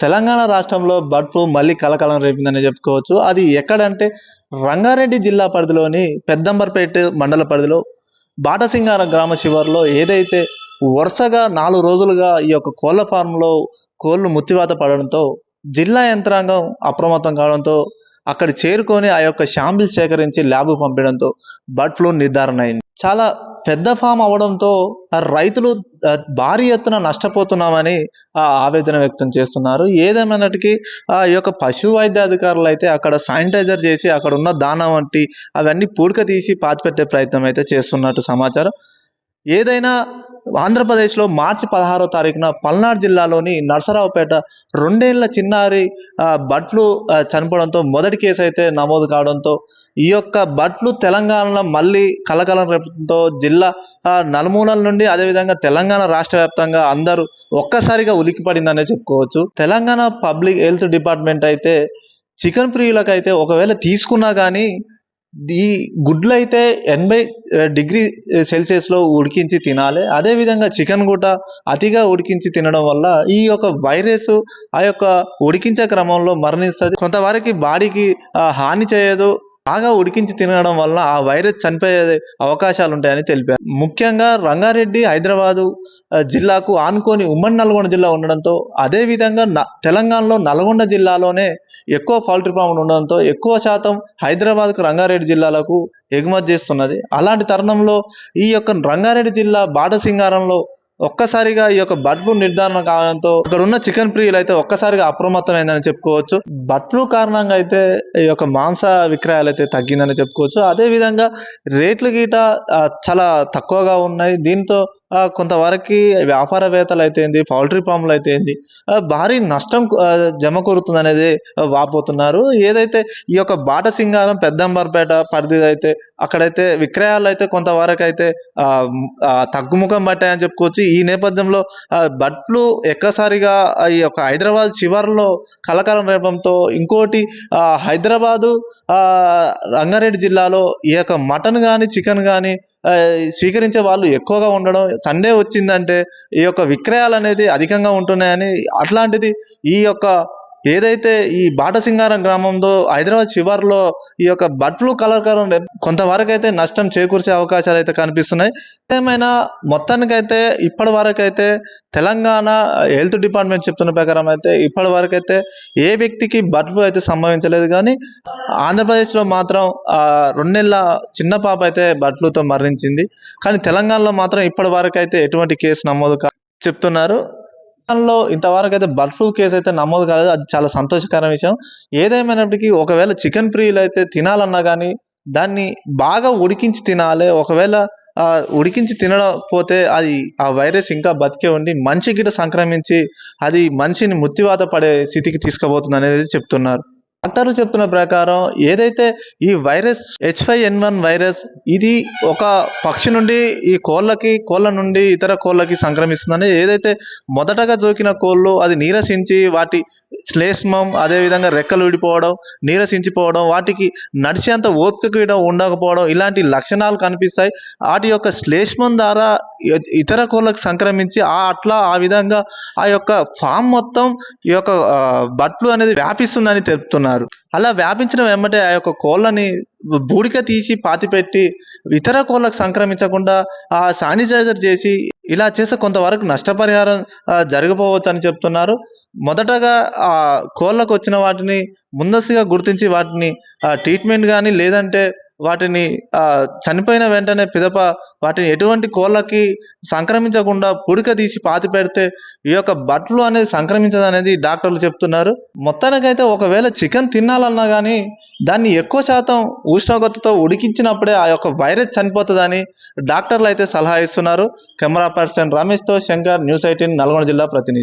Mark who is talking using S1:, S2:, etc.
S1: తెలంగాణ రాష్ట్రంలో bird flu మళ్ళీ కలకలం రేపిందని చెప్పుకోవచ్చు. అది ఎక్కడంటే రంగారెడ్డి జిల్లా పరిధిలోని పెద్దంబర్పేట మండల పరిధిలో బాటసింగార గ్రామ శివారులో ఏదైతే వరుసగా 4 రోజులుగా ఈ యొక్క కోళ్ల ఫారంలో కోళ్లు ముత్తివాత పడడంతో జిల్లా యంత్రాంగం అప్రమత్తం కావడంతో అక్కడ చేరుకొని ఆ యొక్క శాంపిల్ సేకరించి ల్యాబ్‌కు పంపడంతో బర్డ్ ఫ్లూ నిర్ధారణ అయింది. చాలా పెద్ద ఫామ్ అవ్వడంతో రైతులు భారీ ఎత్తున నష్టపోతున్నామని ఆవేదన వ్యక్తం చేస్తున్నారు. ఏదేమైనటికీ ఈ యొక్క పశు వైద్యాధికారులు అయితే అక్కడ శానిటైజర్ చేసి అక్కడ ఉన్న దానా వంటి అవన్నీ పూడిక తీసి పాతిపెట్టే ప్రయత్నం అయితే చేస్తున్నట్టు సమాచారం. ఏదైనా ఆంధ్రప్రదేశ్లో మార్చి 16వ తారీఖున పల్నాడు జిల్లాలోని నరసరావుపేట 2 ఏళ్ల చిన్నారి బర్డ్ ఫ్లూ చనిపోవడంతో మొదటి కేసు అయితే నమోదు కావడంతో ఈ యొక్క బర్డ్ ఫ్లూ తెలంగాణలో మళ్ళీ కలకలం రేపడంతో జిల్లా నలుమూలల నుండి అదేవిధంగా తెలంగాణ రాష్ట్ర వ్యాప్తంగా అందరూ ఒక్కసారిగా ఉలిక్కిపడిందనే చెప్పుకోవచ్చు. తెలంగాణ పబ్లిక్ హెల్త్ డిపార్ట్మెంట్ అయితే చికెన్ ప్రియులకైతే ఒకవేళ తీసుకున్నా కానీ ఈ గుడ్లు అయితే 80°C ఉడికించి తినాలి. అదేవిధంగా చికెన్ కూడా అతిగా ఉడికించి తినడం వల్ల ఈ యొక్క వైరస్ ఆ యొక్క ఉడికించే క్రమంలో మరణిస్తుంది. కొంతవరకు బాడీకి హాని చేయదు. బాగా ఉడికించి తినడం వల్ల ఆ వైరస్ చనిపోయే అవకాశాలు ఉంటాయని తెలిపారు. ముఖ్యంగా రంగారెడ్డి, హైదరాబాదు జిల్లాకు ఆనుకొని ఉమ్మడి నల్గొండ జిల్లా ఉండడంతో అదేవిధంగా తెలంగాణలో నల్గొండ జిల్లాలోనే ఎక్కువ పౌల్ట్రీ ఫామ్లు ఉండడంతో ఎక్కువ శాతం హైదరాబాద్కు రంగారెడ్డి జిల్లాలకు ఎగుమతి చేస్తున్నది. అలాంటి తరుణంలో ఈ యొక్క రంగారెడ్డి జిల్లా బాటసింగారంలో ఒక్కసారిగా ఈ యొక్క బర్డ్ ఫ్లూ నిర్ధారణ కావడంతో ఇక్కడ ఉన్న చికెన్ ప్రియులు అయితే ఒక్కసారిగా అప్రమత్తమైందని చెప్పుకోవచ్చు. బర్డ్ ఫ్లూ కారణంగా అయితే ఈ యొక్క మాంస విక్రయాలు అయితే తగ్గిందని చెప్పుకోవచ్చు. అదేవిధంగా రేట్లు గీట చాలా తక్కువగా ఉన్నాయి. దీంతో కొంతవరకు వ్యాపారవేత్తలు అయితే ఏంది, పౌల్ట్రీ ఫామ్లు అయితే ఏంది భారీ నష్టం జమకూరుతుంది అనేది వాపోతున్నారు. ఏదైతే ఈ యొక్క బాటసింగారం పెద్దంబర్పేట పరిధి అయితే అక్కడైతే విక్రయాలు అయితే కొంతవరకు అయితే తగ్గుముఖం పట్టాయని చెప్పుకోవచ్చు. ఈ నేపథ్యంలో బర్డ్ ఫ్లూ ఎక్కసారిగా ఈ యొక్క హైదరాబాద్ శివారులో కలకలం రేపడంతో ఇంకోటి హైదరాబాదు రంగారెడ్డి జిల్లాలో ఈ యొక్క మటన్ కానీ చికెన్ కానీ స్వీకరించే వాళ్ళు ఎక్కువగా ఉండడం, సండే వచ్చిందంటే ఈ యొక్క విక్రయాలు అనేది అధికంగా ఉంటున్నాయని, అట్లాంటిది ఈ యొక్క ఏదైతే ఈ బాటసింగారం గ్రామంలో హైదరాబాద్ శివారులో ఈ యొక్క బర్డ్ ఫ్లూ కలకలం కొంతవరకు అయితే నష్టం చేకూర్చే అవకాశాలు అయితే కనిపిస్తున్నాయి. ఏమైనా మొత్తానికైతే ఇప్పటి వరకు అయితే తెలంగాణ హెల్త్ డిపార్ట్మెంట్ చెప్తున్న ప్రకారం అయితే ఇప్పటి వరకు అయితే ఏ వ్యక్తికి బర్డ్ ఫ్లూ అయితే సంభవించలేదు. కానీ ఆంధ్రప్రదేశ్లో మాత్రం 2 నెలల చిన్న పాప అయితే బర్డ్ ఫ్లూతో మరణించింది. కానీ తెలంగాణలో మాత్రం ఇప్పటి వరకు అయితే ఎటువంటి కేసు నమోదు చెప్తున్నారు. ఇంతవరకు అయితే బర్డ్ ఫ్లూ కేసు అయితే నమోదు కాలేదు. అది చాలా సంతోషకరమైన విషయం. ఏదేమైనప్పటికీ ఒకవేళ చికెన్ ప్రియులు అయితే తినాలన్నా కానీ దాన్ని బాగా ఉడికించి తినాలి. ఒకవేళ ఉడికించి తినకపోతే అది ఆ వైరస్ ఇంకా బతికే ఉండి మనిషి గిట సంక్రమించి అది మనిషిని ముత్తివాత పడే స్థితికి తీసుకుపోతుంది అనేది చెప్తున్నారు. డాక్టర్లు చెప్తున్న ప్రకారం ఏదైతే ఈ వైరస్ H5N1 వైరస్ ఇది ఒక పక్షి నుండి ఈ కోళ్ళ నుండి ఇతర కోళ్ళకి సంక్రమిస్తుందని, ఏదైతే మొదటగా సోకిన కోళ్ళు అది నీరసించి వాటి శ్లేష్మం అదేవిధంగా రెక్కలు విడిపోవడం, నీరసించిపోవడం, వాటికి నడిచేంత ఓపిక కూడా ఉండకపోవడం ఇలాంటి లక్షణాలు కనిపిస్తాయి. వాటి యొక్క శ్లేష్మం ద్వారా ఇతర కోళ్ళకు సంక్రమించి ఆ విధంగా ఆ యొక్క ఫామ్ మొత్తం ఈ యొక్క బర్డ్ ఫ్లూ అనేది వ్యాపిస్తుందని తెలుపుతున్నారు. అలా వ్యాపించడం వెంబటే ఆ యొక్క కోళ్ళని బూడిక తీసి పాతిపెట్టి ఇతర కోళ్ళకు సంక్రమించకుండా శానిటైజర్ చేసి ఇలా చేస్తే కొంతవరకు నష్టపరిహారం జరగపోవచ్చు అని చెప్తున్నారు. మొదటగా కోళ్ళకు వచ్చిన వాటిని ముందస్తుగా గుర్తించి వాటిని ట్రీట్మెంట్ కానీ లేదంటే వాటిని చనిపోయిన వెంటనే పిదప వాటిని ఎటువంటి కోళ్ళకి సంక్రమించకుండా పుడిక తీసి పాతి పెడితే ఈ యొక్క బర్డ్ ఫ్లూ అనేది సంక్రమించదు అనేది డాక్టర్లు చెప్తున్నారు. మొత్తానికైతే ఒకవేళ చికెన్ తినాలన్నా కానీ దాన్ని ఎక్కువ శాతం ఉష్ణోగ్రతతో ఉడికించినప్పుడే ఆ యొక్క వైరస్ చనిపోతుందని డాక్టర్లు అయితే సలహా ఇస్తున్నారు. కెమెరా పర్సన్ రమేష్తో శంకర్, News 18 నల్గొండ జిల్లా ప్రతినిధి.